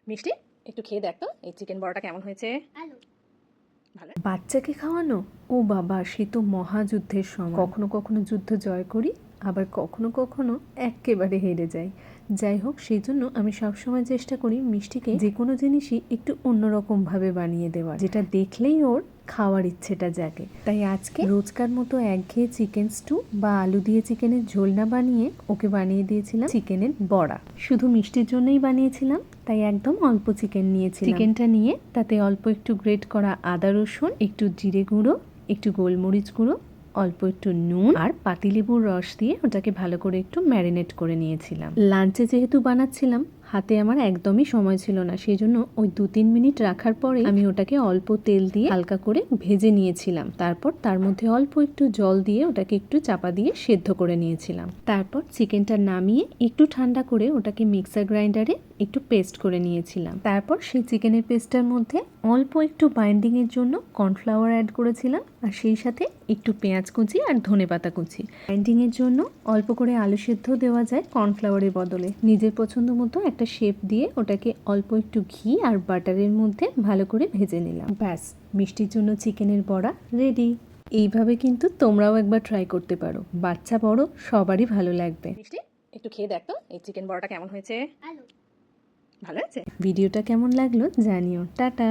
মিষ্টি একটু খেয়ে দেখ তো এই চিকেন বড়াটা কেমন হয়েছে। ভালো। বাচ্চাকে খাওয়ানো, ও বাবা, সে তো মহাযুদ্ধের সময়। কখনো কখনো যুদ্ধ জয় করি, আবার কখনো কখনো একেবারে হেরে যাই। যাই হোক, সেই জন্য আমি সবসময় চেষ্টা করি মিষ্টিকে যে কোনো জিনিসই একটু অন্যরকমভাবে বানিয়ে দেওয়ার, যেটা দেখলেই ওর খাওয়ার ইচ্ছেটা জাগে। তাই আজকে রোজকার মতো একঘেয়ে চিকেন স্টু বা আলু দিয়ে চিকেনের ঝোল না বানিয়ে ওকে বানিয়ে দিয়েছিলাম চিকেনের বড়া। শুধু মিষ্টির জন্যই বানিয়েছিলাম, তাই একদম অল্প চিকেন নিয়েছিলাম। চিকেনটা নিয়ে তাতে অল্প একটু গ্রেট করা আদা রসুন, একটু জিরে গুঁড়ো, একটু গোলমরিচ গুঁড়ো, অল্প একটু নুন আর পাতিলেবুর রস দিয়ে ওটাকে ভালো করে একটু ম্যারিনেট করে নিয়েছিলাম। লাঞ্চে যেহেতু বানাচ্ছিলাম, হাতে আমার একদমই সময় ছিল না, সেই জন্য ওই 2-3 মিনিট রাখার পরে আমি ওটাকে অল্প তেল দিয়ে হালকা করে ভেজে নিয়েছিলাম। তারপর তার মধ্যে অল্প একটু জল দিয়ে ওটাকে একটু চাপা দিয়ে সেদ্ধ করে নিয়েছিলাম। তারপর চিকেনটা নামিয়ে একটু ঠান্ডা করে ওটাকে মিক্সার গ্রাইন্ডারে একটু পেস্ট করে নিয়েছিলাম। তারপর সেই চিকেনের পেস্টটার মধ্যে অল্প একটু বাইন্ডিংয়ের জন্য কর্নফ্লাওয়ার অ্যাড করেছিলাম, আর সেই সাথে একটু পেঁয়াজ কুচি আর ধনেপাতা কুচি। বাইন্ডিংয়ের জন্য অল্প করে আলু সেদ্ধ দেওয়া যায় কর্নফ্লাওয়ারের বদলে। নিজের পছন্দ মতো একটা শেপ দিয়ে ওটাকে অল্প একটু ঘি আর বাটারের মধ্যে ভালো করে ভেজে নিলাম। ব্যাস, মিষ্টির জন্য চিকেনের বড়া রেডি। এইভাবে কিন্তু তোমরাও একবার ট্রাই করতে পারো, বাচ্চা বড় সবারই ভালো লাগবে। মিষ্টি একটু খেয়ে দেখ তো এই চিকেন বড়াটা কেমন হয়েছে। ভালো আছে। ভিডিওটা কেমন লাগলো জানিও। টাটা।